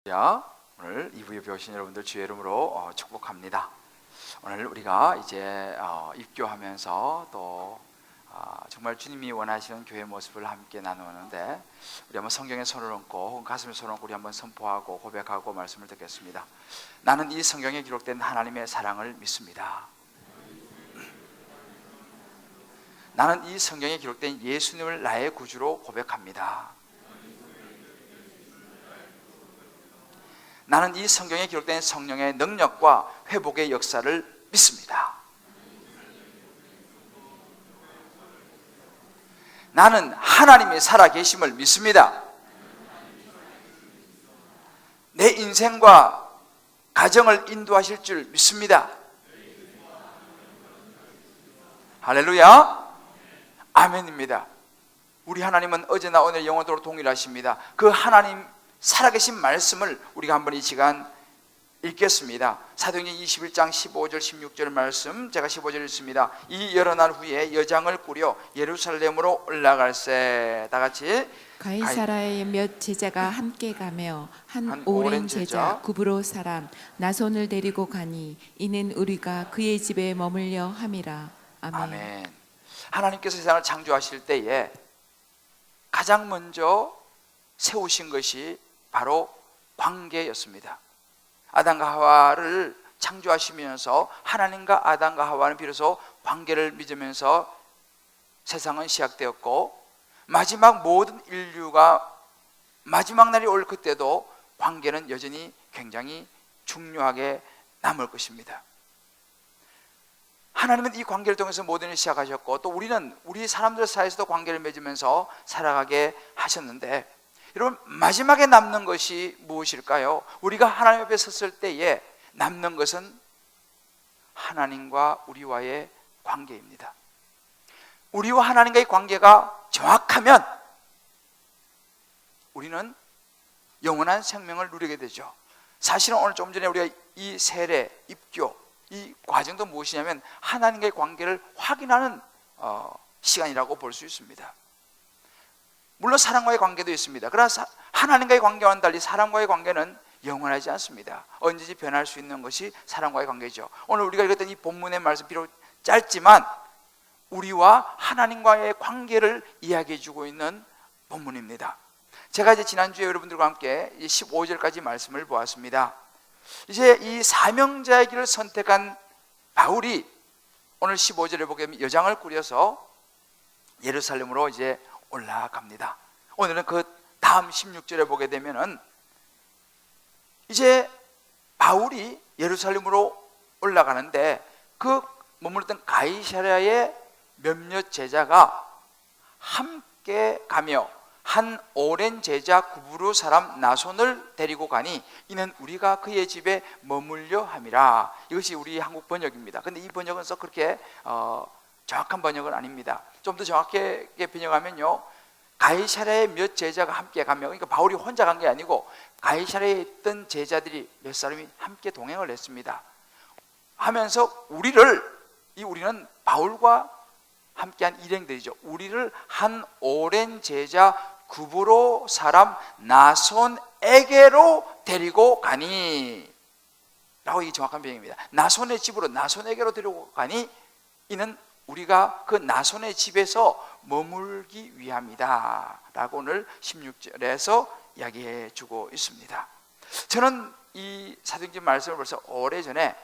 오늘 2부 예배 오신 여러분들 주의 이름으로 축복합니다. 오늘 우리가 이제 입교하면서 또 정말 주님이 원하시는 교회 모습을 함께 나누는데, 우리 한번 성경에 손을 얹고 혹은 가슴에 손을 얹고 우리 한번 선포하고 고백하고 말씀을 듣겠습니다. 나는 이 성경에 기록된 하나님의 사랑을 믿습니다. 나는 이 성경에 기록된 예수님을 나의 구주로 고백합니다. 나는 이 성경에 기록된 성령의 능력과 회복의 역사를 믿습니다. 나는 하나님의 살아계심을 믿습니다. 내 인생과 가정을 인도하실 줄 믿습니다. 할렐루야, 아멘입니다. 우리 하나님은 어제나 오늘 영원토록 동일하십니다. 그 하나님 살아계신 말씀을 우리가 한번 이 시간 읽겠습니다. 사도행전 21장 15절 16절 말씀, 제가 15절 읽습니다. 이 여러 날 후에 여장을 꾸려 예루살렘으로 올라갈세. 다 같이. 가이사라의 몇 제자가 함께 가며 한 오랜 제자 구브로 사람 나손을 데리고 가니 이는 우리가 그의 집에 머물려 함이라. 아멘. 아멘. 하나님께서 세상을 창조하실 때에 가장 먼저 세우신 것이 바로 관계였습니다. 아담과 하와를 창조하시면서 하나님과 아담과 하와는 비로소 관계를 맺으면서 세상은 시작되었고, 마지막 모든 인류가 마지막 날이 올 그때도 관계는 여전히 굉장히 중요하게 남을 것입니다. 하나님은 이 관계를 통해서 모든 일을 시작하셨고, 또 우리는 우리 사람들 사이에서도 관계를 맺으면서 살아가게 하셨는데, 여러분, 마지막에 남는 것이 무엇일까요? 우리가 하나님 앞에 섰을 때에 남는 것은 하나님과 우리와의 관계입니다. 우리와 하나님과의 관계가 정확하면 우리는 영원한 생명을 누리게 되죠. 사실은 오늘 좀 전에 우리가 이 세례, 입교, 이 과정도 무엇이냐면 하나님과의 관계를 확인하는 시간이라고 볼 수 있습니다. 물론 사람과의 관계도 있습니다. 그러나 하나님과의 관계와는 달리 사람과의 관계는 영원하지 않습니다. 언제든지 변할 수 있는 것이 사람과의 관계죠. 오늘 우리가 읽었던 이 본문의 말씀, 비록 짧지만 우리와 하나님과의 관계를 이야기해 주고 있는 본문입니다. 제가 이제 지난주에 여러분들과 함께 15절까지 말씀을 보았습니다. 이제 이 사명자의 길을 선택한 바울이 오늘 15절에 보게 되면 여장을 꾸려서 예루살렘으로 이제 올라갑니다. 오늘은 그 다음 16절에 보게 되면은 이제 바울이 예루살렘으로 올라가는데 그 머물렀던 가이사랴의 몇몇 제자가 함께 가며 한 오랜 제자 구브로 사람 나손을 데리고 가니 이는 우리가 그의 집에 머물려 함이라. 이것이 우리 한국 번역입니다. 근데 이 번역은 썩 그렇게 정확한 번역은 아닙니다. 좀 더 정확하게 번역하면요, 가이사랴의 몇 제자가 함께 가며, 그러니까 바울이 혼자 간 게 아니고 가이사랴에 있던 제자들이 몇 사람이 함께 동행을 했습니다. 하면서 우리는 바울과 함께한 일행들이죠. 우리를 한 오랜 제자 구브로 사람 나손에게로 데리고 가니, 라고 이게 정확한 번역입니다. 나손의 집으로, 나손에게로 데리고 가니 이는 우리가 그 나손의 집에서 머물기 위함이다, 라고 오늘 16절에서 이야기해 주고 있습니다. 저는 이 사도행전 말씀을 벌써 오래전에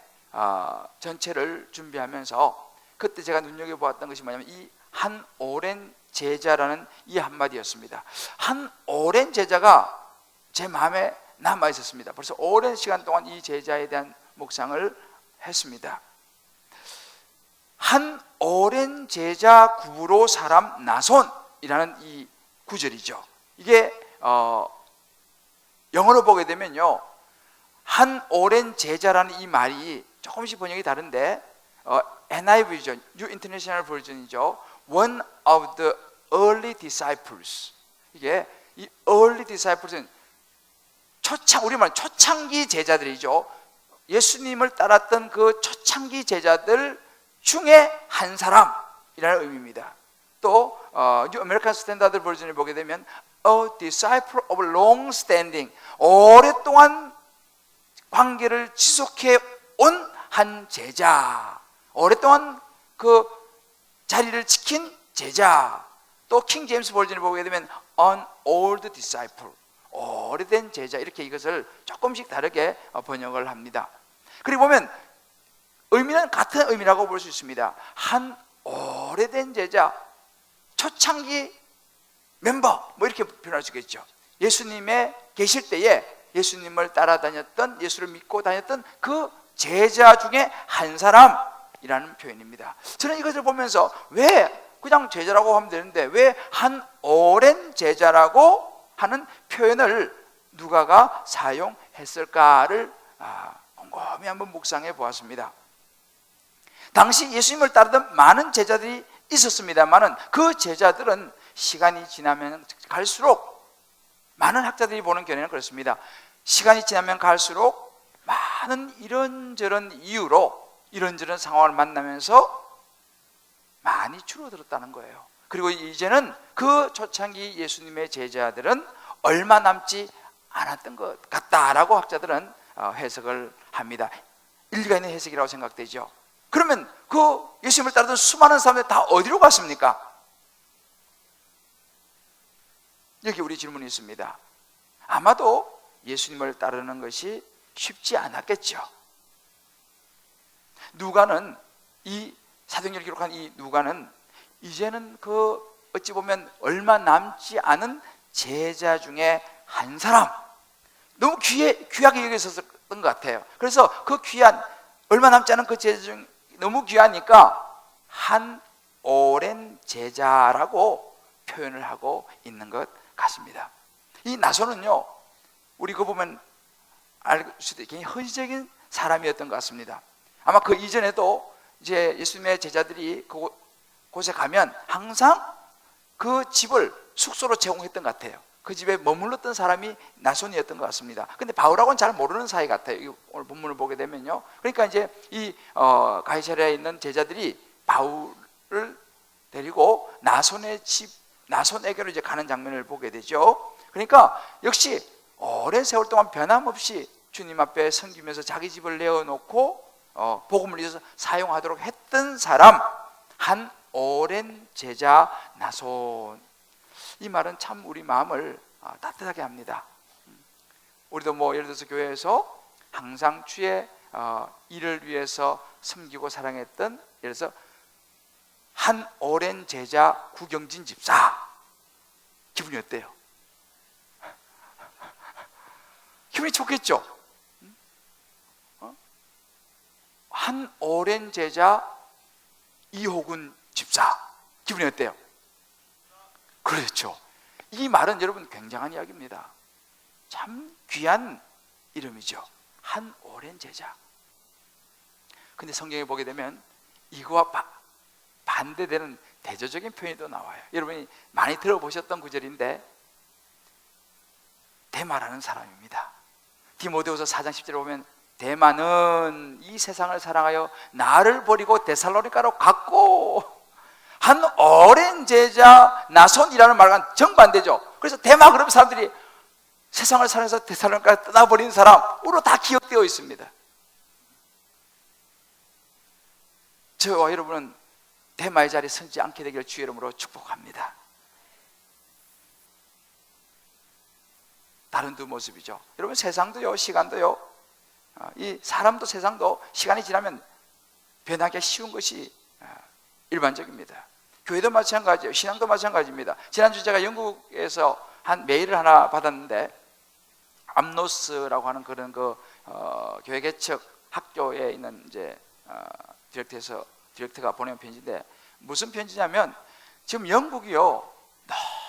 전체를 준비하면서 그때 제가 눈여겨보았던 것이 뭐냐면 이 한 오랜 제자라는 이 한마디였습니다. 한 오랜 제자가 제 마음에 남아 있었습니다. 벌써 오랜 시간 동안 이 제자에 대한 묵상을 했습니다. 한 오랜 제자 구브로 사람 나손이라는 이 구절이죠. 이게 영어로 보게 되면요, 한 오랜 제자라는 이 말이 조금씩 번역이 다른데 NIV죠, New International Version이죠. One of the early disciples. 이게 이 early disciples는 우리말 초창기 제자들이죠. 예수님을 따랐던 그 초창기 제자들 중에 한 사람이라는 의미입니다. 또 New American Standard Version을 보게 되면 a disciple of long standing. 오랫동안 관계를 지속해 온 한 제자, 오랫동안 그 자리를 지킨 제자. 또 킹 제임스 버전을 보게 되면 an old disciple, 오래된 제자, 이렇게 이것을 조금씩 다르게 번역을 합니다. 그리고 보면 의미는 같은 의미라고 볼 수 있습니다. 한 오래된 제자, 초창기 멤버, 뭐 이렇게 표현할 수 있겠죠. 예수님의 계실 때에 예수님을 따라다녔던, 예수를 믿고 다녔던 그 제자 중에 한 사람이라는 표현입니다. 저는 이것을 보면서 왜 그냥 제자라고 하면 되는데 왜 한 오랜 제자라고 하는 표현을 누가가 사용했을까를 곰곰이 한번 묵상해 보았습니다. 당시 예수님을 따르던 많은 제자들이 있었습니다만은 그 제자들은 시간이 지나면 갈수록, 많은 학자들이 보는 견해는 그렇습니다. 시간이 지나면 갈수록 많은 이런저런 이유로 이런저런 상황을 만나면서 많이 줄어들었다는 거예요. 그리고 이제는 그 초창기 예수님의 제자들은 얼마 남지 않았던 것 같다라고 학자들은 해석을 합니다. 일리가 있는 해석이라고 생각되죠. 그러면 그 예수님을 따르던 수많은 사람들 다 어디로 갔습니까? 여기 우리 질문이 있습니다. 아마도 예수님을 따르는 것이 쉽지 않았겠죠. 누가는, 이 사도행전을 기록한 이 누가는 이제는 그 어찌 보면 얼마 남지 않은 제자 중에 한 사람, 너무 귀하게 여겼었던 것 같아요. 그래서 그 귀한, 얼마 남지 않은 그 제자 중 너무 귀하니까 한 오랜 제자라고 표현을 하고 있는 것 같습니다. 이 나손은요, 우리 그거 보면 알 수도 있게 헌신적인 사람이었던 것 같습니다. 아마 그 이전에도 이제 예수님의 제자들이 그곳에 가면 항상 그 집을 숙소로 제공했던 것 같아요. 그 집에 머물렀던 사람이 나손이었던 것 같습니다. 근데 바울하고는 잘 모르는 사이 같아요. 오늘 본문을 보게 되면요. 그러니까 이제 이 가이사랴에 있는 제자들이 바울을 데리고 나손의 집, 나손에게로 이제 가는 장면을 보게 되죠. 그러니까 역시 오랜 세월 동안 변함없이 주님 앞에 섬기면서 자기 집을 내어놓고 복음을 위해서 사용하도록 했던 사람, 한 오랜 제자 나손. 이 말은 참 우리 마음을 따뜻하게 합니다. 우리도 뭐 예를 들어서 교회에서 항상 주의 일을 위해서 섬기고 사랑했던, 예를 들어서 한 오랜 제자 구경진 집사, 기분이 어때요? 기분이 좋겠죠? 한 오랜 제자 이호근 집사, 기분이 어때요? 그렇죠. 이 말은 여러분 굉장한 이야기입니다. 참 귀한 이름이죠. 한 오랜 제자. 근데 성경에 보게 되면 이거와 반대되는 대조적인 표현이 또 나와요. 여러분이 많이 들어보셨던 구절인데, 대마라는 사람입니다. 디모데후서 4장 10절에 보면 대마는 이 세상을 사랑하여 나를 버리고 데살로니가로 갔고, 한 오랜 제자 나손이라는 말과 정반대죠. 그래서 대마, 그러면 사람들이 세상을 사랑해서 데살로니가를 떠나버린 사람으로 다 기억되어 있습니다. 저와 여러분은 대마의 자리에 서지 않게 되기를 주의 이름으로 축복합니다. 다른 두 모습이죠. 여러분, 세상도요, 시간도요, 이 사람도 세상도 시간이 지나면 변하기 쉬운 것이 일반적입니다. 교회도 마찬가지예요. 신앙도 마찬가지입니다. 지난주 제가 영국에서 한 메일을 하나 받았는데, 암노스라고 하는 그런 교회 개척 학교에 있는 이제 디렉터가 보낸 편지인데, 무슨 편지냐면, 지금 영국이요,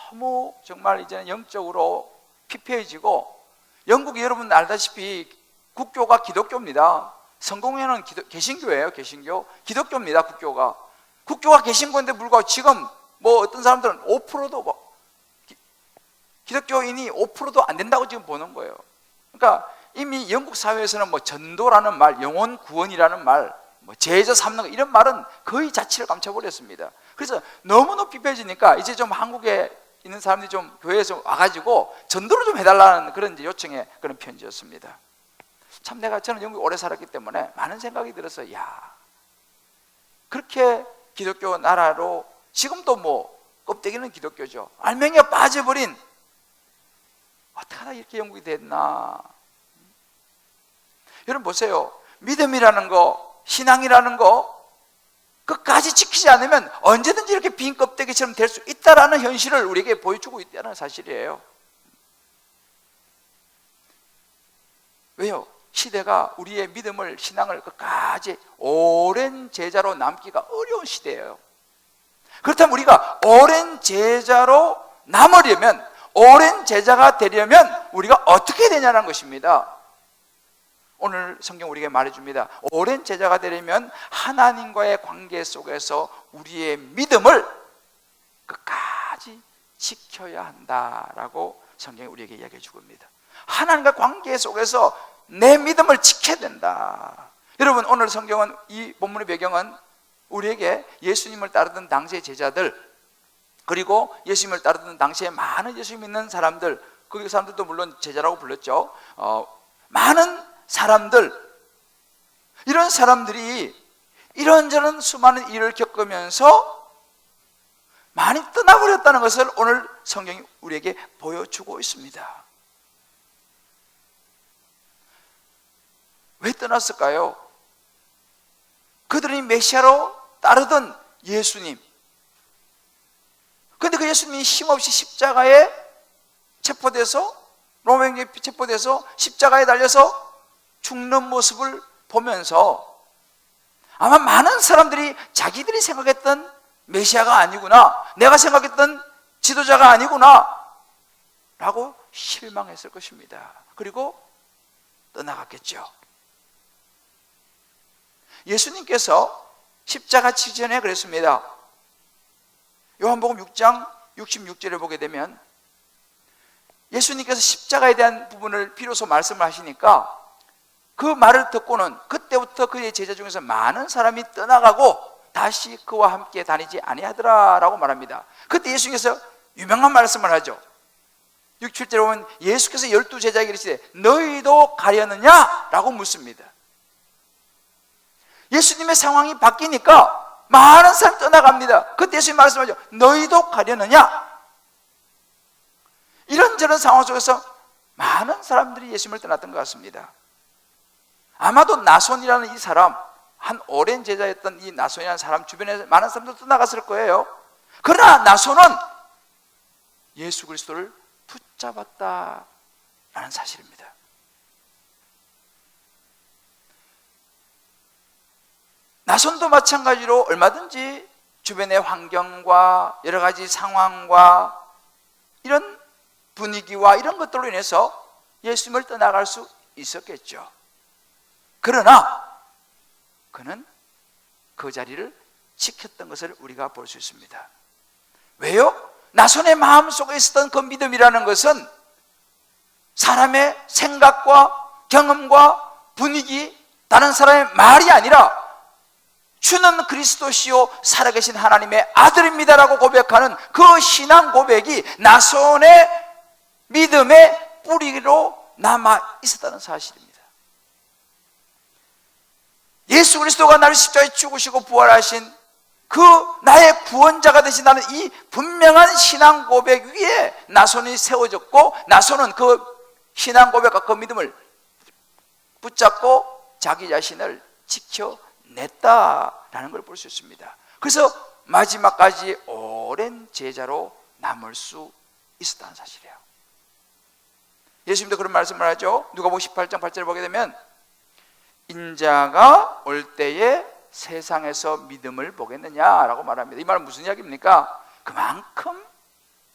너무 정말 이제는 영적으로 피폐해지고, 영국이 여러분 알다시피 국교가 기독교입니다. 성공회는 개신교예요. 개신교. 기독교입니다. 국교가 개신교인데 불구하고 지금 뭐 어떤 사람들은 5%도 기독교인이 5%도 안 된다고 지금 보는 거예요. 그러니까 이미 영국 사회에서는 뭐 전도라는 말, 영혼 구원이라는 말, 뭐 제자 삼는 거, 이런 말은 거의 자취를 감춰버렸습니다. 그래서 너무 높이 빼지니까 이제 좀 한국에 있는 사람들이 좀 교회에 좀 와가지고 전도를 좀 해달라는 그런 이제 요청의 그런 편지였습니다. 참 저는 영국에 오래 살았기 때문에 많은 생각이 들어서, 야, 그렇게 기독교 나라로 지금도 뭐 껍데기는 기독교죠. 알맹이가 빠져버린, 어떻게 하다 이렇게 영국이 됐나. 여러분 보세요. 믿음이라는 거, 신앙이라는 거 끝까지 지키지 않으면 언제든지 이렇게 빈 껍데기처럼 될 수 있다라는 현실을 우리에게 보여주고 있다는 사실이에요. 왜요? 시대가 우리의 믿음을, 신앙을 끝까지 오랜 제자로 남기가 어려운 시대예요. 그렇다면 우리가 오랜 제자로 남으려면, 오랜 제자가 되려면 우리가 어떻게 되냐는 것입니다. 오늘 성경 우리에게 말해줍니다. 오랜 제자가 되려면 하나님과의 관계 속에서 우리의 믿음을 끝까지 지켜야 한다라고 성경이 우리에게 이야기해 주고 있습니다. 하나님과 관계 속에서 내 믿음을 지켜야 된다. 여러분, 오늘 성경은, 이 본문의 배경은 우리에게 예수님을 따르던 당시의 제자들, 그리고 예수님을 따르던 당시에 많은 예수 믿는 사람들, 그 사람들도 물론 제자라고 불렀죠. 많은 사람들, 이런 사람들이 이런저런 수많은 일을 겪으면서 많이 떠나버렸다는 것을 오늘 성경이 우리에게 보여주고 있습니다. 왜 떠났을까요? 그들이 메시아로 따르던 예수님, 그런데 그 예수님이 힘없이 십자가에 체포돼서, 로마형에 체포돼서 십자가에 달려서 죽는 모습을 보면서 아마 많은 사람들이 자기들이 생각했던 메시아가 아니구나, 내가 생각했던 지도자가 아니구나 라고 실망했을 것입니다. 그리고 떠나갔겠죠. 예수님께서 십자가 직전에 그랬습니다. 요한복음 6장 66절을 보게 되면 예수님께서 십자가에 대한 부분을 비로소 말씀을 하시니까 그 말을 듣고는 그때부터 그의 제자 중에서 많은 사람이 떠나가고 다시 그와 함께 다니지 아니하더라라고 말합니다. 그때 예수님께서 유명한 말씀을 하죠. 67절에 보면 예수께서 12제자에게 이르시되 너희도 가려느냐? 라고 묻습니다. 예수님의 상황이 바뀌니까 많은 사람이 떠나갑니다. 그때 예수님 말씀하죠. 너희도 가려느냐? 이런저런 상황 속에서 많은 사람들이 예수님을 떠났던 것 같습니다. 아마도 나손이라는 이 사람, 한 오랜 제자였던 이 나손이라는 사람 주변에 많은 사람들 떠나갔을 거예요. 그러나 나손은 예수 그리스도를 붙잡았다라는 사실입니다. 나손도 마찬가지로 얼마든지 주변의 환경과 여러 가지 상황과 이런 분위기와 이런 것들로 인해서 예수님을 떠나갈 수 있었겠죠. 그러나 그는 그 자리를 지켰던 것을 우리가 볼 수 있습니다. 왜요? 나손의 마음속에 있었던 그 믿음이라는 것은 사람의 생각과 경험과 분위기, 다른 사람의 말이 아니라 주는 그리스도시요 살아계신 하나님의 아들입니다라고 고백하는 그 신앙 고백이 나손의 믿음의 뿌리로 남아 있었다는 사실입니다. 예수 그리스도가 나를 십자가에 죽으시고 부활하신 그 나의 구원자가 되신다는 이 분명한 신앙 고백 위에 나손이 세워졌고, 나손은 그 신앙 고백과 그 믿음을 붙잡고 자기 자신을 지켜냈다라는 걸 볼 수 있습니다. 그래서 마지막까지 오랜 제자로 남을 수 있었다는 사실이에요. 예수님도 그런 말씀을 하죠. 누가복음 18장 8절을 보게 되면 인자가 올 때에 세상에서 믿음을 보겠느냐라고 말합니다. 이 말은 무슨 이야기입니까? 그만큼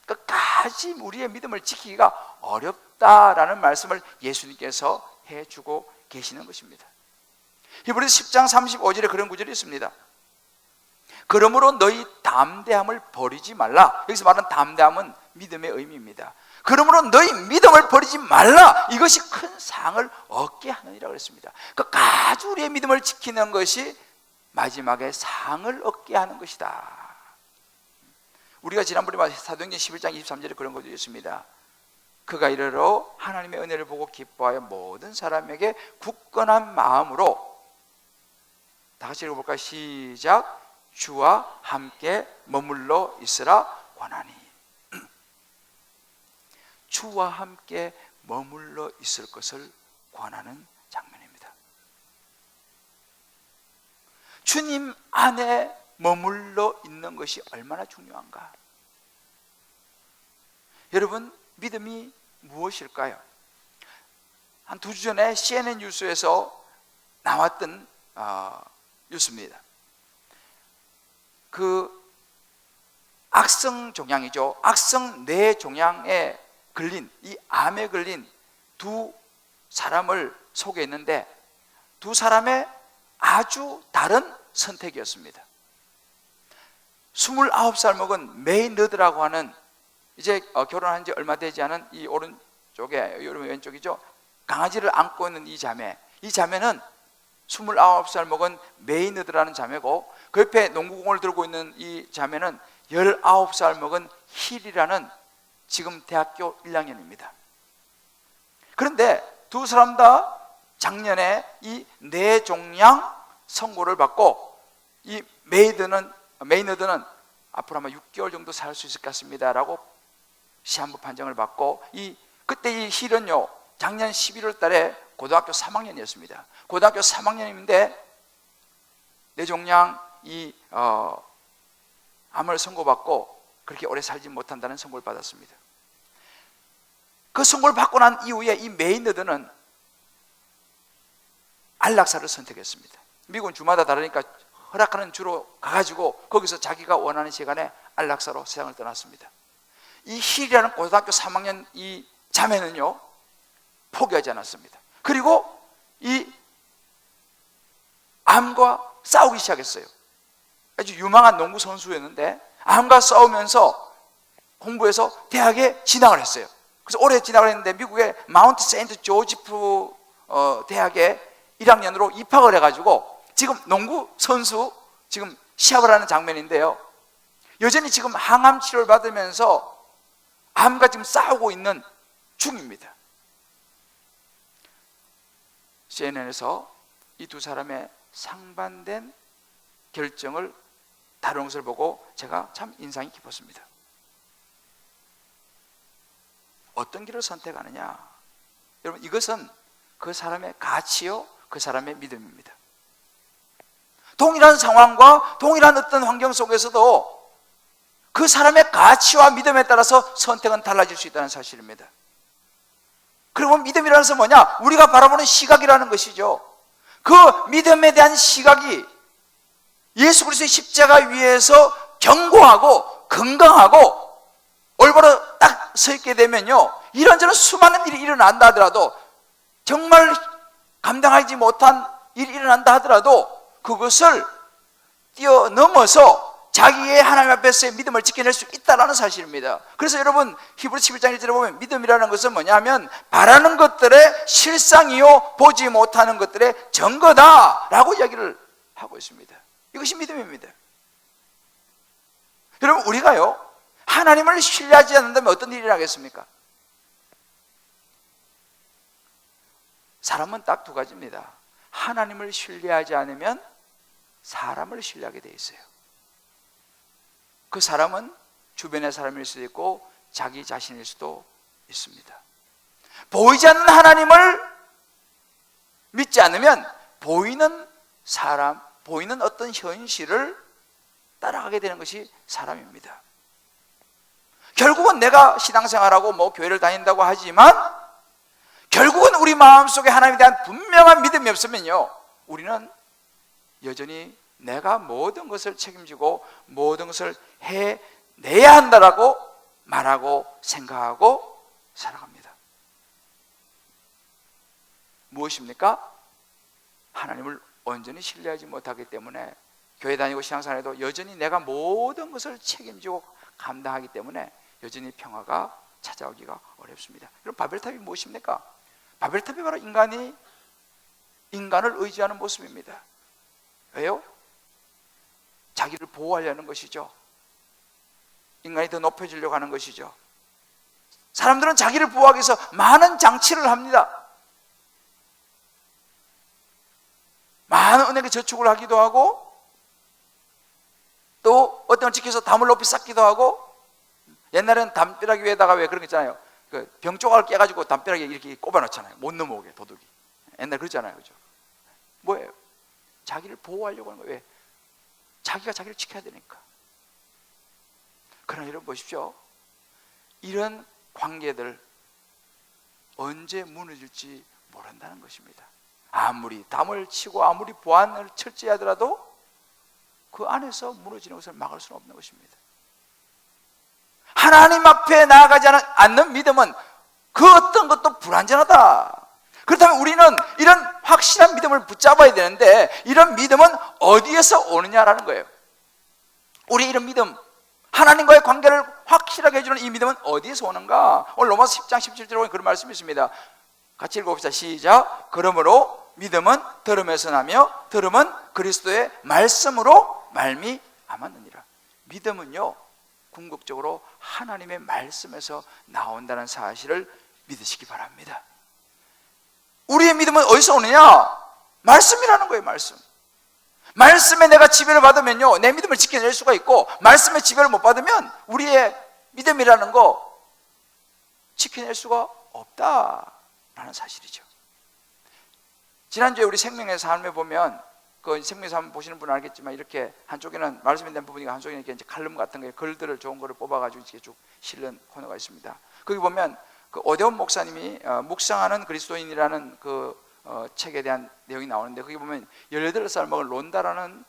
끝까지 우리의 믿음을 지키기가 어렵다라는 말씀을 예수님께서 해주고 계시는 것입니다. 히브리서 10장 35절에 그런 구절이 있습니다. 그러므로 너희 담대함을 버리지 말라. 여기서 말하는 담대함은 믿음의 의미입니다. 그러므로 너희 믿음을 버리지 말라. 이것이 큰 상을 얻게 하느니라 그랬습니다. 끝까지 우리의 믿음을 지키는 것이 마지막에 상을 얻게 하는 것이다. 우리가 지난번에 사도행전 11장 23절에 그런 것도 있습니다. 그가 이르러 하나님의 은혜를 보고 기뻐하여 모든 사람에게 굳건한 마음으로, 다 같이 읽어볼까요? 시작. 주와 함께 머물러 있으라 권하니. 주와 함께 머물러 있을 것을 권하는 장면입니다. 주님 안에 머물러 있는 것이 얼마나 중요한가. 여러분, 믿음이 무엇일까요? 한 2주 전에 CNN 뉴스에서 나왔던 뉴스입니다. 그 악성 종양이죠. 악성 뇌 종양에 걸린, 이 암에 걸린 두 사람을 소개했는데 두 사람의 아주 다른 선택이었습니다. 29살 먹은 메이너드라고 하는, 이제 결혼한 지 얼마 되지 않은 이 오른쪽에, 왼쪽이죠, 강아지를 안고 있는 이 자매, 이 자매는 29살 먹은 메이너드라는 자매고, 그 옆에 농구공을 들고 있는 이 자매는 19살 먹은 힐이라는 지금 대학교 1학년입니다. 그런데 두 사람 다 작년에 이 뇌종양 선고를 받고, 이 메이너드는 앞으로 아마 6개월 정도 살 수 있을 것 같습니다 라고 시한부 판정을 받고, 그때 이 힐은요, 작년 11월 달에 고등학교 3학년이었습니다. 고등학교 3학년인데 뇌종양 암을 선고받고 그렇게 오래 살지 못한다는 선고를 받았습니다. 그 선고를 받고 난 이후에 이 메이너드는 안락사를 선택했습니다. 미국은 주마다 다르니까 허락하는 주로 가가지고 거기서 자기가 원하는 시간에 안락사로 세상을 떠났습니다. 이 힐이라는 고등학교 3학년 이 자매는요, 포기하지 않았습니다. 그리고 이 암과 싸우기 시작했어요. 아주 유망한 농구 선수였는데 암과 싸우면서 공부해서 대학에 진학을 했어요. 그래서 올해 진학을 했는데 미국의 마운트 세인트 조지프 대학에 1학년으로 입학을 해가지고 지금 농구 선수 지금 시합을 하는 장면인데요, 여전히 지금 항암 치료를 받으면서 암과 지금 싸우고 있는 중입니다. CNN에서 이 두 사람의 상반된 결정을 다루는 것을 보고 제가 참 인상이 깊었습니다. 어떤 길을 선택하느냐, 여러분, 이것은 그 사람의 가치요, 그 사람의 믿음입니다. 동일한 상황과 동일한 어떤 환경 속에서도 그 사람의 가치와 믿음에 따라서 선택은 달라질 수 있다는 사실입니다. 그리고 믿음이라는 것은 뭐냐? 우리가 바라보는 시각이라는 것이죠. 그 믿음에 대한 시각이 예수 그리스도의 십자가 위에서 견고하고 건강하고 올바로 딱 서 있게 되면요, 이런저런 수많은 일이 일어난다 하더라도, 정말 감당하지 못한 일이 일어난다 하더라도 그것을 뛰어넘어서 자기의 하나님 앞에서의 믿음을 지켜낼 수 있다는 사실입니다. 그래서 여러분, 히브리서 11장 1절에 보면 믿음이라는 것은 뭐냐면 바라는 것들의 실상이요 보지 못하는 것들의 증거다라고 이야기를 하고 있습니다. 이것이 믿음입니다. 여러분, 우리가요, 하나님을 신뢰하지 않는다면 어떤 일이 나겠습니까? 사람은 딱 두 가지입니다. 하나님을 신뢰하지 않으면 사람을 신뢰하게 돼 있어요. 그 사람은 주변의 사람일 수도 있고 자기 자신일 수도 있습니다. 보이지 않는 하나님을 믿지 않으면 보이는 사람, 보이는 어떤 현실을 따라가게 되는 것이 사람입니다. 결국은 내가 신앙생활하고 교회를 다닌다고 하지만 결국은 우리 마음속에 하나님에 대한 분명한 믿음이 없으면요, 우리는 여전히 내가 모든 것을 책임지고 모든 것을 해내야 한다라고 말하고 생각하고 살아갑니다. 무엇입니까? 하나님을 온전히 신뢰하지 못하기 때문에 교회 다니고 신앙생활에도 여전히 내가 모든 것을 책임지고 감당하기 때문에 여전히 평화가 찾아오기가 어렵습니다. 그럼 바벨탑이 무엇입니까? 바벨탑이 바로 인간을 의지하는 모습입니다. 왜요? 자기를 보호하려는 것이죠. 인간이 더 높여지려고 하는 것이죠. 사람들은 자기를 보호하기 위해서 많은 장치를 합니다. 많은 은행에 저축을 하기도 하고, 또 어떤 걸 지켜서 담을 높이 쌓기도 하고, 옛날에는 담벼락 위에다가 왜 그런 거 있잖아요. 그 병조각을 깨가지고 담벼락에 이렇게 꼽아놓잖아요. 못 넘어오게, 도둑이. 옛날에 그랬잖아요. 그죠? 뭐예요? 자기를 보호하려고 하는 거예요. 왜? 자기가 자기를 지켜야 되니까. 그러나 여러분 보십시오. 이런 관계들 언제 무너질지 모른다는 것입니다. 아무리 담을 치고 아무리 보안을 철저히 하더라도 그 안에서 무너지는 것을 막을 수는 없는 것입니다. 하나님 앞에 나아가지 않는 믿음은 그 어떤 것도 불완전하다. 그렇다면 우리는 이런 확실한 믿음을 붙잡아야 되는데, 이런 믿음은 어디에서 오느냐라는 거예요. 우리 이런 믿음, 하나님과의 관계를 확실하게 해주는 이 믿음은 어디에서 오는가? 오늘 로마서 10장 17절에 보면 그런 말씀이 있습니다. 같이 읽어봅시다. 시작. 그러므로 믿음은 들음에서 나며 들음은 그리스도의 말씀으로 말미암았느니라. 믿음은요, 궁극적으로 하나님의 말씀에서 나온다는 사실을 믿으시기 바랍니다. 우리의 믿음은 어디서 오느냐? 말씀이라는 거예요. 말씀에 내가 지배를 받으면요, 내 믿음을 지켜낼 수가 있고, 말씀에 지배를 못 받으면 우리의 믿음이라는 거 지켜낼 수가 없다라는 사실이죠. 지난주에 우리 생명의 삶에 보면, 그 생명의 삶 보시는 분은 알겠지만, 이렇게 한쪽에는 말씀에 대한 부분이고 한쪽에는 이렇게 이제 칼럼 같은 거에 글들을 좋은 거를 뽑아가지고 이렇게 쭉 실는 코너가 있습니다. 거기 보면 그 오대원 목사님이 묵상하는 그리스도인이라는 그 책에 대한 내용이 나오는데, 거기 보면 18살 먹은 론다라는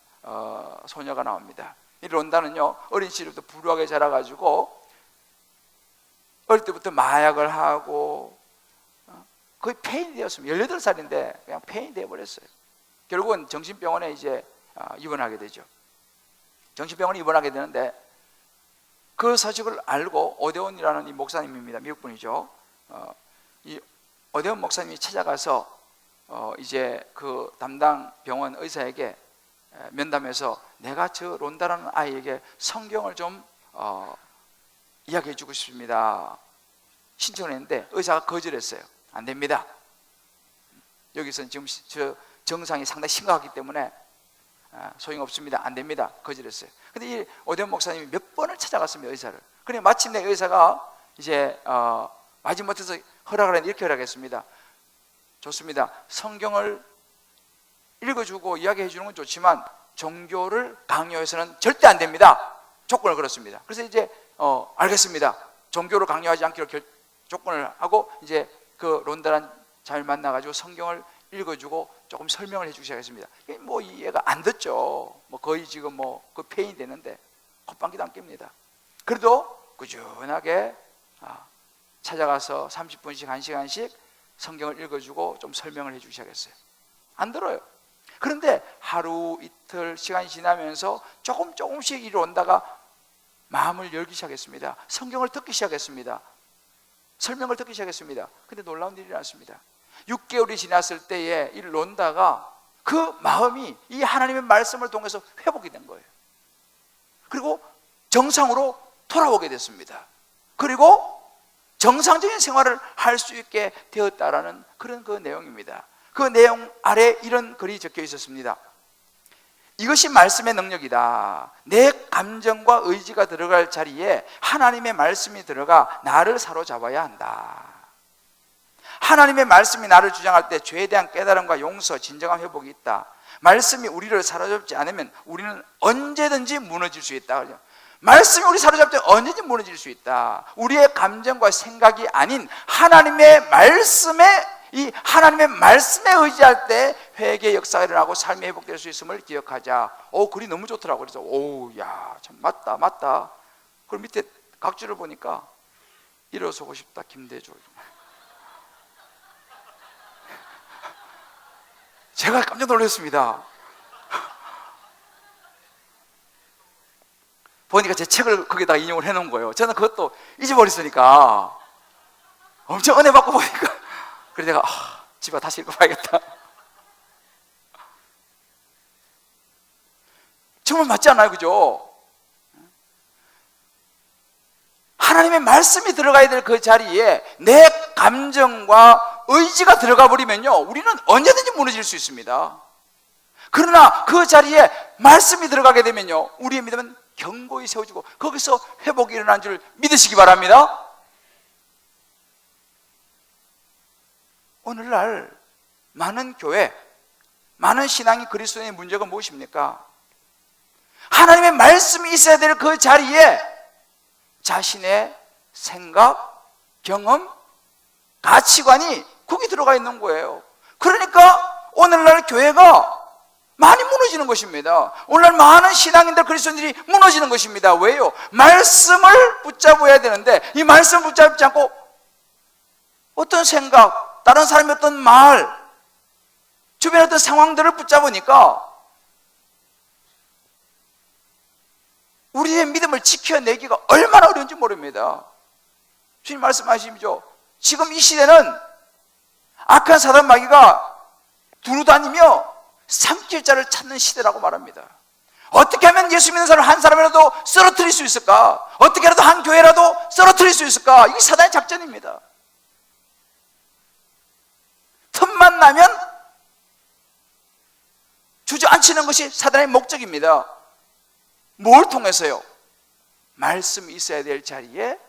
소녀가 나옵니다. 이 론다는요, 어린 시절부터 불우하게 자라가지고 어릴 때부터 마약을 하고 거의 폐인이 되었습니다. 18살인데 그냥 폐인이 되어버렸어요. 결국은 정신병원에 이제 입원하게 되죠. 정신병원에 입원하게 되는데, 그 소식을 알고 오대원이라는 이 목사님입니다. 미국 분이죠. 이 오대원 목사님이 찾아가서 이제 그 담당 병원 의사에게 면담해서 내가 저 론다라는 아이에게 성경을 좀 이야기해 주고 싶습니다 신청을 했는데, 의사가 거절했어요. 안 됩니다. 여기서는 지금 저 정상이 상당히 심각하기 때문에 소용없습니다. 안 됩니다. 거절했어요. 근데 이 오대원 목사님이 몇 번을 찾아갔습니다. 의사를. 그래 마침내 의사가 이제 마지못해서 허락을 했는데 이렇게 허락했습니다. 좋습니다. 성경을 읽어주고 이야기해 주는 건 좋지만 종교를 강요해서는 절대 안 됩니다. 조건을 걸었습니다. 그래서 이제 알겠습니다. 종교를 강요하지 않기로 조건을 하고, 이제 그 론다란 잘 만나가지고 성경을 읽어주고 조금 설명을 해주기 시작했습니다. 뭐 이해가 안 듣죠. 뭐 거의 지금 그 폐인이 되는데 콧방귀도 안 낍니다. 그래도 꾸준하게 찾아가서 30분씩 1시간씩 성경을 읽어주고 좀 설명을 해주기 시작했어요. 안 들어요. 그런데 하루 이틀 시간이 지나면서 조금씩 이리 온다가 마음을 열기 시작했습니다. 성경을 듣기 시작했습니다. 설명을 듣기 시작했습니다. 근데 놀라운 일이 났습니다. 6개월이 지났을 때에 이 론다가 그 마음이 이 하나님의 말씀을 통해서 회복이 된 거예요. 그리고 정상으로 돌아오게 됐습니다. 그리고 정상적인 생활을 할 수 있게 되었다라는 그런 그 내용입니다. 그 내용 아래 이런 글이 적혀 있었습니다. 이것이 말씀의 능력이다. 내 감정과 의지가 들어갈 자리에 하나님의 말씀이 들어가 나를 사로잡아야 한다. 하나님의 말씀이 나를 주장할 때 죄에 대한 깨달음과 용서, 진정한 회복이 있다. 말씀이 우리를 사로잡지 않으면 우리는 언제든지 무너질 수 있다. 말씀이 우리 사로잡을 때 언제든지 무너질 수 있다. 우리의 감정과 생각이 아닌 하나님의 말씀에 의지할 때 회개의 역사가 일어나고 삶이 회복될 수 있음을 기억하자. 글이 너무 좋더라고. 그래서 참 맞다. 그리고 밑에 각주를 보니까 일어서고 싶다 김대조. 제가 깜짝 놀랐습니다. 보니까 제 책을 거기다가 인용을 해놓은 거예요. 저는 그것도 잊어버렸으니까 엄청 은혜 받고 보니까, 그래서 내가 집에 다시 읽어봐야겠다. 정말 맞지 않아요? 그죠? 하나님의 말씀이 들어가야 될 그 자리에 내 감정과 의지가 들어가 버리면요, 우리는 언제든지 무너질 수 있습니다. 그러나 그 자리에 말씀이 들어가게 되면요, 우리의 믿음은 견고히 세워지고 거기서 회복이 일어난 줄 믿으시기 바랍니다. 오늘날 많은 교회, 많은 신앙이 그리스도인의 문제가 무엇입니까? 하나님의 말씀이 있어야 될 그 자리에 자신의 생각, 경험, 가치관이 거기 들어가 있는 거예요. 그러니까 오늘날 교회가 많이 무너지는 것입니다. 오늘날 많은 신앙인들, 그리스도인들이 무너지는 것입니다. 왜요? 말씀을 붙잡아야 되는데 이 말씀을 붙잡지 않고 어떤 생각, 다른 사람의 어떤 말, 주변의 어떤 상황들을 붙잡으니까 우리의 믿음을 지켜내기가 얼마나 어려운지 모릅니다. 주님 말씀하시죠. 지금 이 시대는 악한 사단 마귀가 두루다니며 삼킬 자를 찾는 시대라고 말합니다. 어떻게 하면 예수 믿는 사람 한 사람이라도 쓰러뜨릴 수 있을까? 어떻게 해도 한 교회라도 쓰러뜨릴 수 있을까? 이게 사단의 작전입니다. 틈만 나면 주저앉히는 것이 사단의 목적입니다. 뭘 통해서요? 말씀이 있어야 될 자리에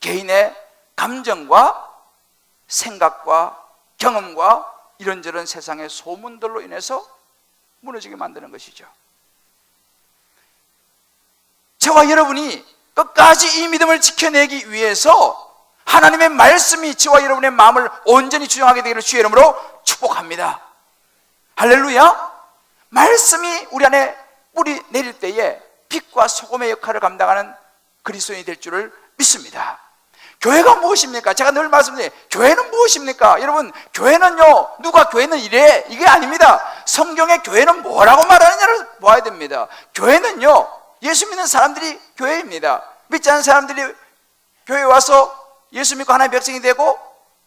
개인의 감정과 생각과 경험과 이런저런 세상의 소문들로 인해서 무너지게 만드는 것이죠. 저와 여러분이 끝까지 이 믿음을 지켜내기 위해서 하나님의 말씀이 저와 여러분의 마음을 온전히 주장하게 되기를 주의 이름으로 축복합니다. 할렐루야. 말씀이 우리 안에 뿌리 내릴 때에 빛과 소금의 역할을 감당하는 그리스도인이 될 줄을 믿습니다. 교회가 무엇입니까? 제가 늘 말씀드려요. 교회는 무엇입니까? 여러분, 교회는요, 누가 교회는 이래, 이게 아닙니다. 성경의 교회는 뭐라고 말하느냐를 봐야 됩니다. 교회는요, 예수 믿는 사람들이 교회입니다. 믿지 않는 사람들이 교회에 와서 예수 믿고 하나님의 백성이 되고,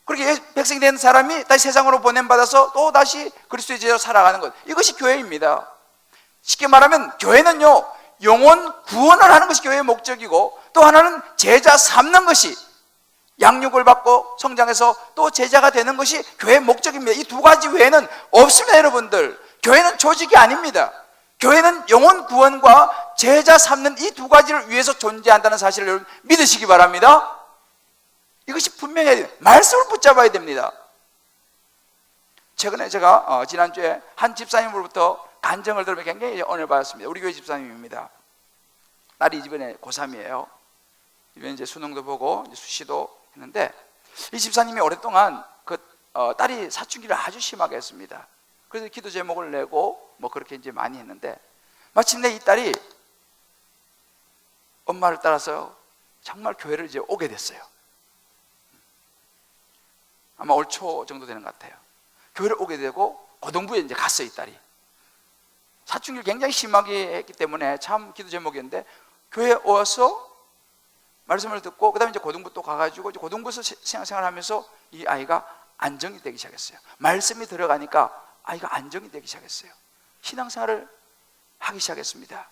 그렇게 백성이 된 사람이 다시 세상으로 보냄받아서 또 다시 그리스도의 제자로 살아가는 것, 이것이 교회입니다. 쉽게 말하면 교회는요, 영혼 구원을 하는 것이 교회의 목적이고, 또 하나는 제자 삼는 것이, 양육을 받고 성장해서 또 제자가 되는 것이 교회의 목적입니다. 이 두 가지 외에는 없습니다. 여러분들, 교회는 조직이 아닙니다. 교회는 영혼 구원과 제자 삼는 이 두 가지를 위해서 존재한다는 사실을 여러분 믿으시기 바랍니다. 이것이 분명해야 돼요. 말씀을 붙잡아야 됩니다. 최근에 제가 지난주에 한 집사님으로부터 간증을 들으며 굉장히 은혜를 받았습니다. 우리 교회 집사님입니다. 딸이 이번에 고3이에요. 이번에 이제 수능도 보고 이제 수시도 했는데, 이 집사님이 오랫동안 딸이 사춘기를 아주 심하게 했습니다. 그래서 기도 제목을 내고 뭐 그렇게 이제 많이 했는데, 마침내 이 딸이 엄마를 따라서 정말 교회를 이제 오게 됐어요. 아마 올 초 정도 되는 것 같아요. 교회를 오게 되고 고등부에 이제 갔어요. 이 딸이 사춘기를 굉장히 심하게 했기 때문에 참 기도 제목이었는데, 교회에 와서 말씀을 듣고 그 다음에 이제 고등부 또 가가지고 이제 고등부에서 신앙생활을 하면서 이 아이가 안정이 되기 시작했어요. 말씀이 들어가니까 아이가 안정이 되기 시작했어요. 신앙생활을 하기 시작했습니다.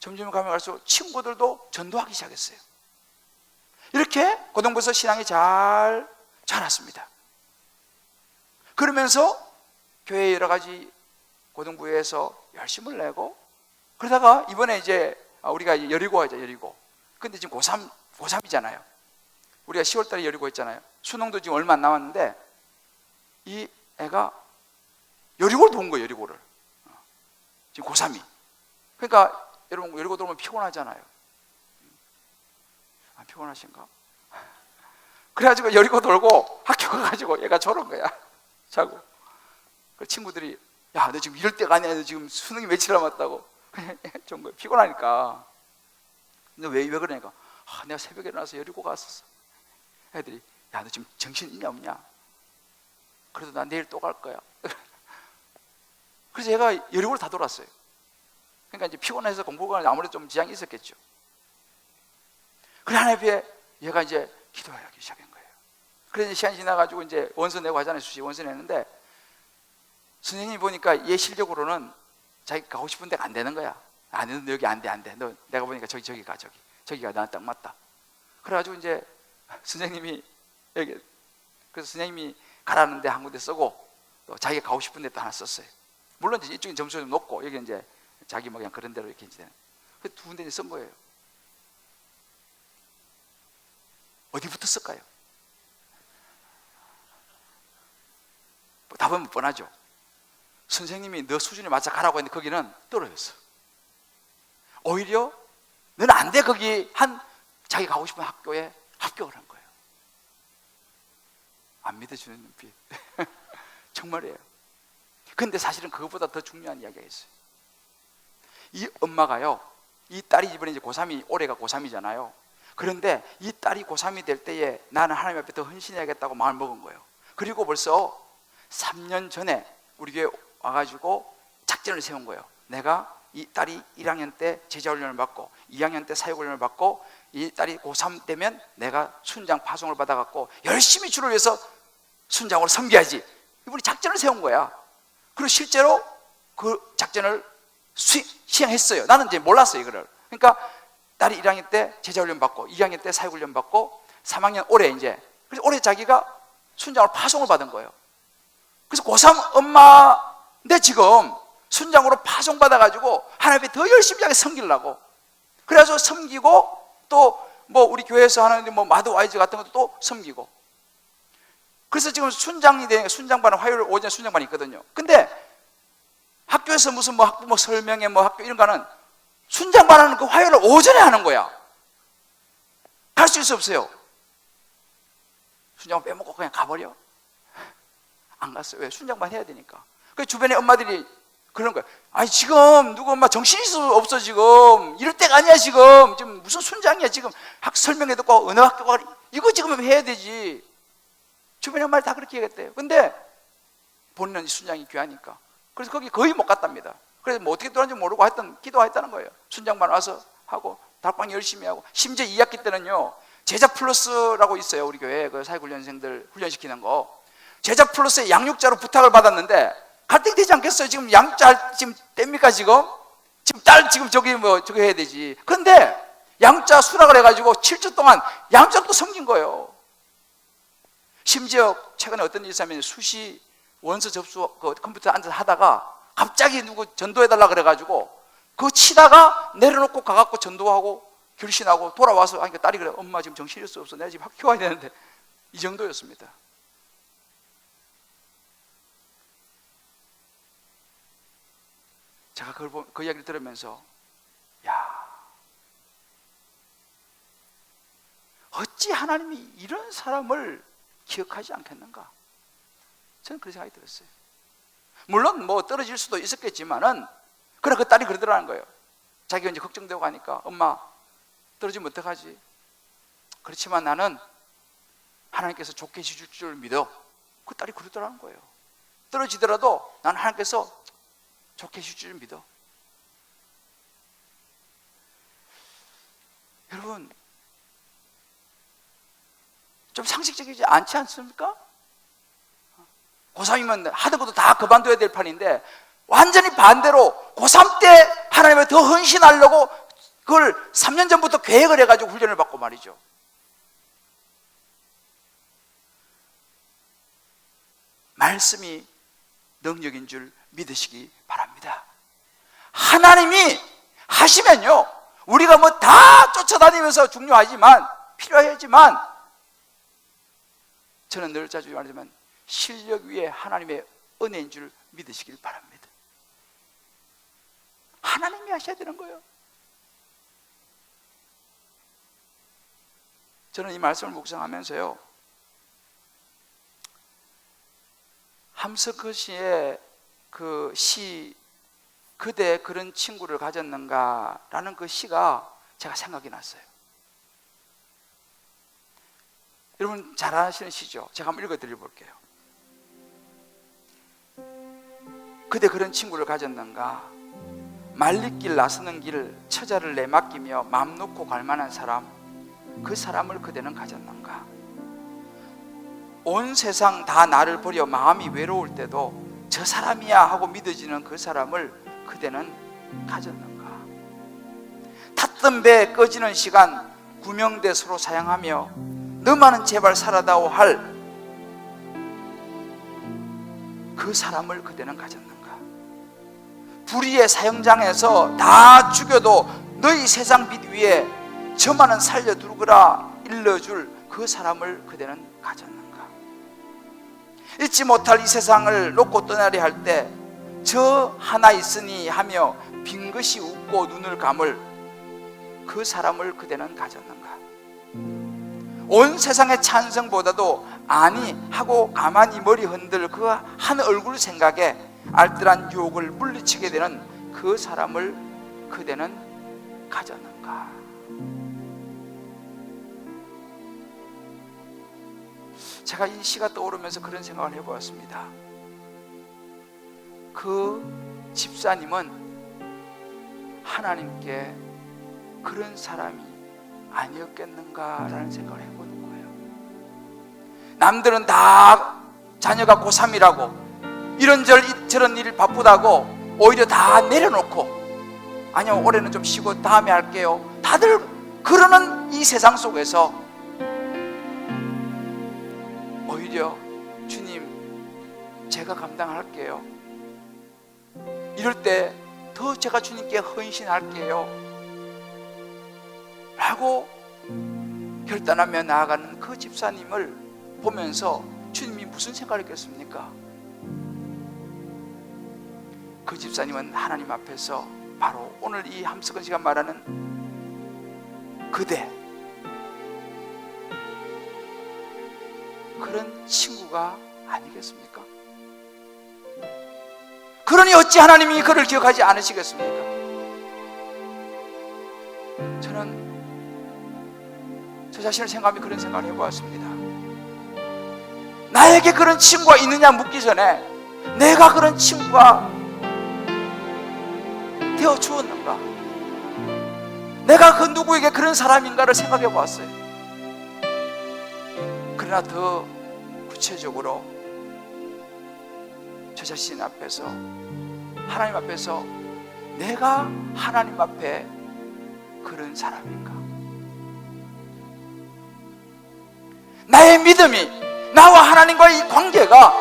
점점 가면 갈수록 친구들도 전도하기 시작했어요. 이렇게 고등부에서 신앙이 잘 자랐습니다. 그러면서 교회 여러 가지 고등부에서 열심을 내고, 그러다가 이번에 이제 우리가 여리고 하죠, 여리고. 근데 지금 고3이잖아요. 우리가 10월 달에 여리고 했잖아요. 수능도 지금 얼마 안 남았는데, 이 애가 여리고를 본 거예요, 여리고를. 지금 고3이. 그러니까 여러분, 여리고 들어오면 피곤하잖아요. 안 피곤하신가? 그래가지고 여리고 돌고 학교 가가지고 얘가 저런 거야. 자고. 그 친구들이, 야, 너 지금 이럴 때가 아니야. 너 지금 수능이 며칠 남았다고. 좀 피곤하니까. 너 왜 그러니까, 내가 새벽에 일어나서 여리고 갔었어. 애들이, 야, 너 지금 정신 있냐 없냐? 그래도 나 내일 또 갈 거야. 그래서 얘가 여리고를 다 돌았어요. 그러니까 이제 피곤해서 공부가 아무래도 좀 지장이 있었겠죠. 그래 하나님 앞에 얘가 이제 기도하기 시작한 거예요. 그래서 시간이 지나가지고 이제 원서 내고 하잖아요. 수시 원서 내는데, 선생님이 보니까 얘 실력으로는 자기 가고 싶은 데가 안 되는 거야. 너 여기 안 돼. 너 내가 보니까 저기 가. 저기가 나한테 딱 맞다. 그래가지고 이제 선생님이 여기, 그래서 선생님이 가라는데 한 군데 쓰고 또 자기가 가고 싶은 데 또 하나 썼어요. 물론 이제 이쪽은 점수가 좀 높고 여기 이제 자기 뭐 그냥 그런 대로 이렇게 이제 그 두 군데 쓴 거예요. 어디부터 쓸까요? 답은 뻔하죠. 선생님이 너 수준에 맞춰 가라고 했는데 거기는 떨어졌어. 오히려 너는 안 돼, 거기 한 자기 가고 싶은 학교에 합격을 한 거예요. 안 믿어주는 눈빛. 정말이에요. 근데 사실은 그것보다 더 중요한 이야기가 있어요. 이 엄마가요, 이 딸이 이번에 이제 고3이, 올해가 고3이잖아요. 그런데 이 딸이 고3이 될 때에 나는 하나님 앞에 더 헌신해야겠다고 마음을 먹은 거예요. 그리고 벌써 3년 전에 우리 교회 와가지고 작전을 세운 거예요. 내가 이 딸이 1학년 때 제자훈련을 받고 2학년 때 사역훈련을 받고 이 딸이 고3 되면 내가 순장 파송을 받아갖고 열심히 주를 위해서 순장으로 섬겨야지. 이분이 작전을 세운 거야. 그리고 실제로 그 작전을 시행했어요. 나는 이제 몰랐어요, 이거를. 그러니까 딸이 1학년 때 제자훈련 받고 2학년 때 사역훈련 받고 3학년 올해 이제, 그래서 올해 자기가 순장으로 파송을 받은 거예요. 그래서 고3 엄마인데 지금 순장으로 파송받아가지고 하나님 앞에 더 열심히 하게 섬기려고. 그래서 섬기고 또 뭐 우리 교회에서 하는 뭐 마드와이즈 같은 것도 또 섬기고. 그래서 지금 순장이 되니까 순장반은 화요일 오전에 순장반이 있거든요. 근데 학교에서 무슨 뭐 학부 뭐 설명회 뭐 학교 이런 거는 순장반은 그 화요일 오전에 하는 거야. 갈 수 있어 없어요? 순장반 빼먹고 그냥 가버려? 안 갔어요. 왜? 순장반 해야 되니까. 그 주변에 엄마들이 그런 거야. 아니 지금 누구 엄마 정신이 없어 지금. 이럴 때가 아니야 지금. 지금 무슨 순장이야 지금. 설명회 듣고 어느 학교가 이거 지금 해야 되지. 주변에 엄마들 다 그렇게 얘기했대요. 근데 본인은 순장이 귀하니까. 그래서 거기 거의 못 갔답니다. 그래서 뭐 어떻게 돌아는지 모르고 하여튼 기도했다는 거예요. 순장반 와서 하고 달방 열심히 하고. 심지어 2학기 때는요, 제자 플러스라고 있어요. 우리 교회 그 사회훈련생들 훈련시키는 거. 제자 플러스에 양육자로 부탁을 받았는데 갈등이 되지 않겠어요? 지금 양육자 지금 뗍니까 지금? 지금 딸 지금 저기 뭐 저기 해야 되지. 그런데 양육자 수락을 해가지고 7주 동안 양육자도 섬긴 거예요. 심지어 최근에 어떤 일이 있었냐면 수시 원서 접수 그 컴퓨터에 앉아서 하다가 갑자기 누구 전도해달라 그래가지고 그거 치다가 내려놓고 가갖고 전도하고 결신하고 돌아와서 하니까 딸이 그래, 엄마 지금 정신이 없어. 내가 지금 학교 와야 되는데. 이 정도였습니다. 제가 그 이야기를 들으면서 야, 어찌 하나님이 이런 사람을 기억하지 않겠는가? 저는 그런 생각이 들었어요. 물론 뭐 떨어질 수도 있었겠지만은 그러나 그 딸이 그러더라는 거예요. 자기가 이제 걱정되고 하니까 엄마 떨어지면 어떡하지? 그렇지만 나는 하나님께서 좋게 해주실 줄 믿어. 그 딸이 그러더라는 거예요. 떨어지더라도 나는 하나님께서 좋게 해주실 줄 믿어. 여러분, 좀 상식적이지 않지 않습니까? 고3이면 하던 것도 다 그만둬야 될 판인데 완전히 반대로 고3 때 하나님에 더 헌신하려고 그걸 3년 전부터 계획을 해가지고 훈련을 받고 말이죠. 말씀이 능력인 줄 믿으시기 바랍니다. 하나님이 하시면요, 우리가 뭐 다 쫓아다니면서 중요하지만 필요하지만 저는 늘 자주 말하지만 실력 위에 하나님의 은혜인 줄 믿으시길 바랍니다. 하나님이 하셔야 되는 거예요. 저는 이 말씀을 묵상하면서요, 함석헌 씨의 그 시, 그대 그런 친구를 가졌는가 라는 그 시가 제가 생각이 났어요. 여러분 잘 아시는 시죠? 제가 한번 읽어 드려볼게요. 그대 그런 친구를 가졌는가? 말리길 나서는 길 처자를 내맡기며 맘 놓고 갈 만한 사람, 그 사람을 그대는 가졌는가? 온 세상 다 나를 버려 마음이 외로울 때도 저 사람이야 하고 믿어지는 그 사람을 그대는 가졌는가? 탔던 배 꺼지는 시간, 구명대소로 사용하며 너만은 제발 살아다오 할 그 사람을 그대는 가졌는가? 불의의 사형장에서 다 죽여도 너희 세상 빛 위에 저만은 살려두거라 일러줄 그 사람을 그대는 가졌는가? 잊지 못할 이 세상을 놓고 떠나려 할 때 저 하나 있으니 하며 빙긋이 웃고 눈을 감을 그 사람을 그대는 가졌는가? 온 세상의 찬성보다도 아니 하고 가만히 머리 흔들 그 한 얼굴 생각에 알뜰한 유혹을 물리치게 되는 그 사람을 그대는 가졌는가? 제가 이 시가 떠오르면서 그런 생각을 해보았습니다. 그 집사님은 하나님께 그런 사람이 아니었겠는가라는 생각을 해보는 거예요. 남들은 다 자녀가 고3이라고 이런저런 일 바쁘다고 오히려 다 내려놓고 아니요 올해는 좀 쉬고 다음에 할게요 다들 그러는 이 세상 속에서 오히려 주님 제가 감당할게요, 이럴 때 더 제가 주님께 헌신할게요 라고 결단하며 나아가는 그 집사님을 보면서 주님이 무슨 생각을 했겠습니까? 그 집사님은 하나님 앞에서 바로 오늘 이 함석은 씨가 말하는 그대, 그런 친구가 아니겠습니까? 그러니 어찌 하나님이 그를 기억하지 않으시겠습니까? 저는 저 자신을 생각하며 그런 생각을 해보았습니다. 나에게 그런 친구가 있느냐 묻기 전에 내가 그런 친구가 되어 주었는가? 내가 그 누구에게 그런 사람인가를 생각해 보았어요. 그러나 더 구체적으로 저 자신 앞에서, 하나님 앞에서 내가 하나님 앞에 그런 사람인가? 나의 믿음이, 나와 하나님과의 이 관계가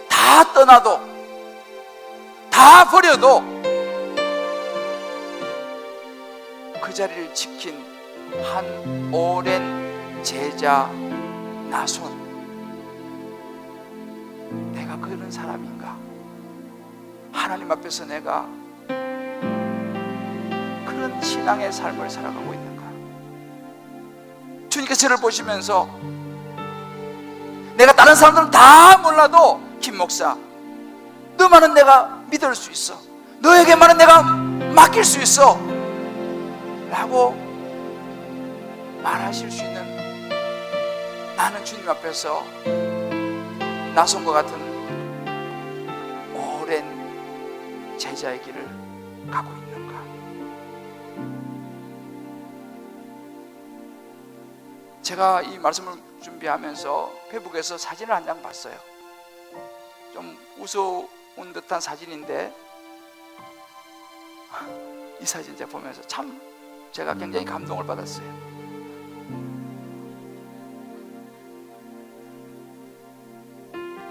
다 떠나도, 다 버려도 그 자리를 지킨 한 오랜 제자 나손, 내가 그런 사람인가? 하나님 앞에서 내가 그런 신앙의 삶을 살아가고 있는가? 주님께서 저를 보시면서 내가 다른 사람들은 다 몰라도 김 목사, 너만은 내가 믿을 수 있어, 너에게만은 내가 맡길 수 있어 라고 말하실 수 있는, 나는 주님 앞에서 나손과 같은 오랜 제자의 길을 가고 있는가? 제가 이 말씀을 준비하면서 페이북에서 사진을 한 장 봤어요. 좀 우스운 듯한 사진인데 이 사진 제가 보면서 참 제가 굉장히 감동을 받았어요.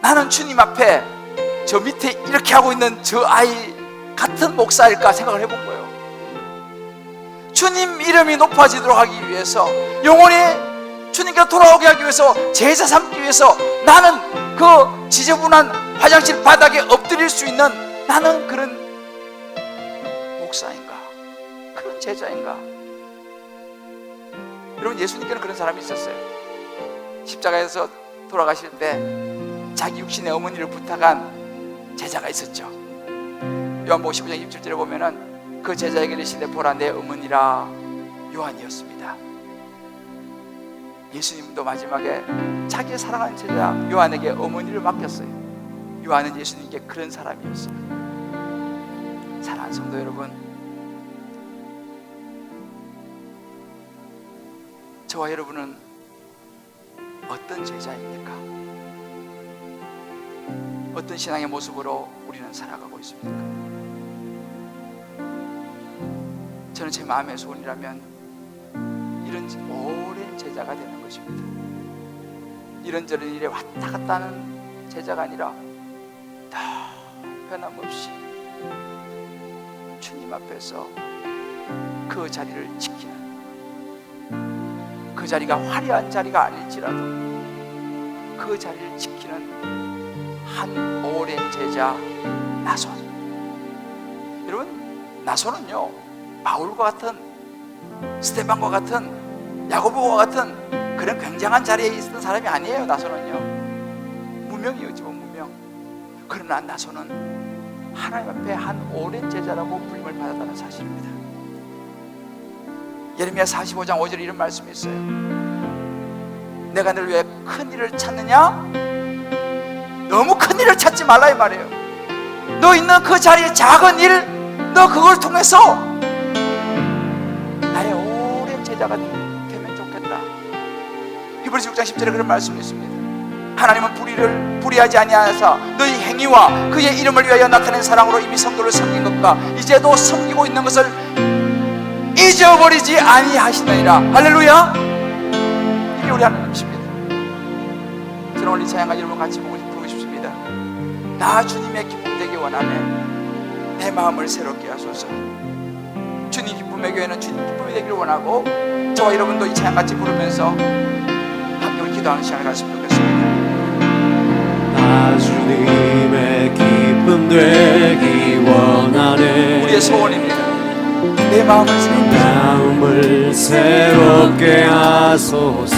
나는 주님 앞에 저 밑에 이렇게 하고 있는 저 아이 같은 목사일까 생각을 해본 거예요. 주님 이름이 높아지도록 하기 위해서, 영원히 주님께 돌아오게 하기 위해서, 제자 삼기 위해서 나는 그 지저분한 화장실 바닥에 엎드릴 수 있는 나는 그런 목사인가? 그런 제자인가? 여러분, 예수님께는 그런 사람이 있었어요. 십자가에서 돌아가실 때 자기 육신의 어머니를 부탁한 제자가 있었죠. 요한복음 15장 27절에 보면은 그 제자에게 이르시되 보라 내 어머니라, 요한이었습니다. 예수님도 마지막에 자기의 사랑하는 제자 요한에게 어머니를 맡겼어요. 요한은 예수님께 그런 사람이었어요. 사랑하는 성도 여러분, 저와 여러분은 어떤 제자입니까? 어떤 신앙의 모습으로 우리는 살아가고 있습니까? 저는 제 마음의 소원이라면 이런 오랜 제자가 되는 것입니다. 이런저런 일에 왔다 갔다 하는 제자가 아니라 다 변함없이 주님 앞에서 그 자리를 지키는, 그 자리가 화려한 자리가 아닐지라도 그 자리를 지키는 한 오랜 제자 나손. 여러분, 나손은요 바울과 같은, 스데반과 같은, 야고보와 같은 그런 굉장한 자리에 있었던 사람이 아니에요. 나손은요 무명이었지, 무명. 그러나 나손은 하나님 앞에 한 오랜 제자라고 부름을 받았다는 사실입니다. 예레미야 45장 5절에 이런 말씀이 있어요. 내가 너를 왜 큰 일을 찾느냐? 너무 큰 일을 찾지 말라 이 말이에요. 너 있는 그 자리에 작은 일, 너 그걸 통해서 나의 오랜 제자가 되면 좋겠다. 히브리서 6장 10절에 그런 말씀이 있습니다. 하나님은 불의하지 아니하사 너희 행위와 그의 이름을 위하여 나타낸 사랑으로 이미 성도를 섬긴 것과 이제도 섬기고 있는 것을 잊어버리지 아니하시느니라. 할렐루야. 이게 우리 하나님이십니다. 저는 오늘 이 찬양과 여러분 같이 부르고 싶습니다. 나 주님의 기쁨 되기 원하네. 내 마음을 새롭게 하소서. 주님 기쁨의 교회는 주님 기쁨이 되기를 원하고, 저와 여러분도 이 찬양 같이 부르면서 함께 우리 기도하는 시간을 가졌으면 좋겠습니다. 나 주님의 기쁨 되기 원하네. 우리의 소원입니다. 내 마음을 새롭게 하소서.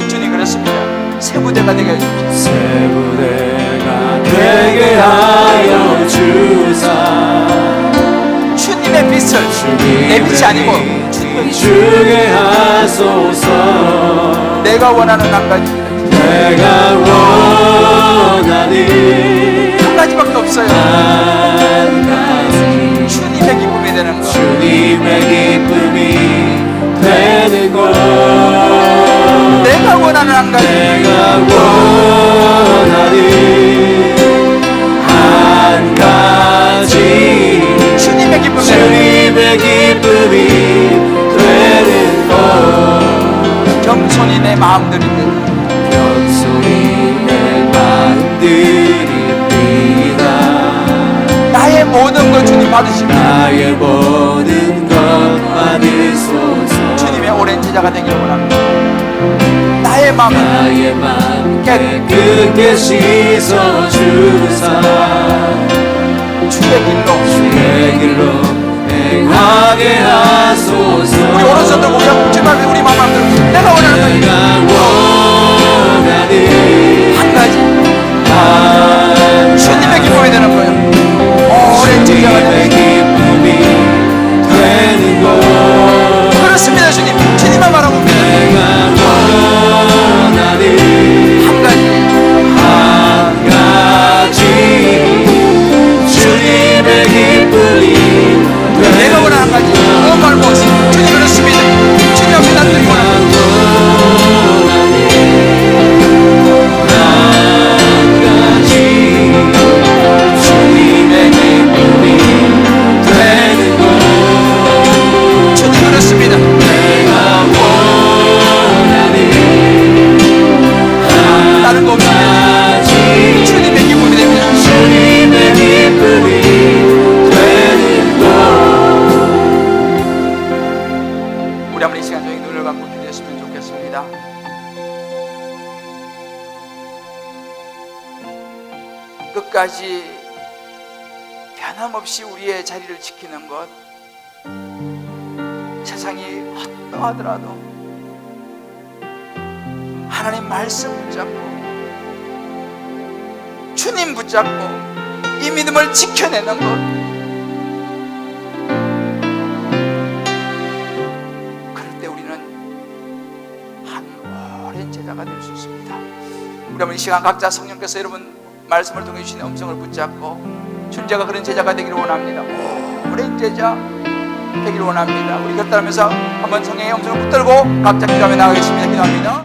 주님 그렇습니다. 새 부대가 되게 해주십시오. 새 부대가 되게 하여 주사. 주님의 빛을, 내 빛이 아니고 주님의 빛을 주게 하소서. 내가 원하는 한 가지입니다. 내가 원하는 한 가지밖에 없어요. 한 가지. 주님의 기쁨이 되는 것. 주님의 기쁨이 되는 것. 내가 원하는 한 가지. 내가 원하는 한 가지. 주님의 기쁨이 주님의 기쁨이 되는 것. 겸손히 내 마음 드립니다. 겸손히 내 마음 드립니다. 나의 모든 것 주님 받으십니다. 나의 모든 것 받으소서. 주님의 오랜 제자가 되기를 원합니다. 나의 마음을 나의 마음 깨끗게 씻어주사. 주의 길로 주의 길로 행하게 하소서. 우리 오른손 들고 정말 우리 마음 들고 내가 원하는 것 내가 원하는 한 가지. 한 주님의 기쁨이 되는 거예요. 오랜 제자가 되는 기쁨이 되는 것. 그렇습니다. 주님, 주님만 바라봅니다. 내가 원하는 한 가지. 한 가지. 주님의 기쁨이 내가 원하는 한 가지. 말 무엇이? 주님 그렇습니다. 주님 앞에 나들이 원합니다. 주님 그렇습니다. 다른 거 없습니다. 주님의 기쁨이 됩니다. 주님의 기쁨이 되는 것. 우리 한번 이 시간 중에 눈을 감고 기도했으면 좋겠습니다. 끝까지 변함없이 우리의 자리를 지키는 것, 세상이 어떠하더라도 하나님 말씀 붙잡고 주님 붙잡고 이 믿음을 지켜내는 것, 그럴 때 우리는 한 오랜 제자가 될 수 있습니다. 우리 한번 이 시간 각자 성령께서 여러분 말씀을 통해 주신 음성을 붙잡고 준제가 그런 제자가 되기를 원합니다. 오랜 제자 되기를 원합니다. 우리 곁들하면서 한번 성령의 음성을 붙들고 각자 기도하며 나가겠습니다. 기도합니다.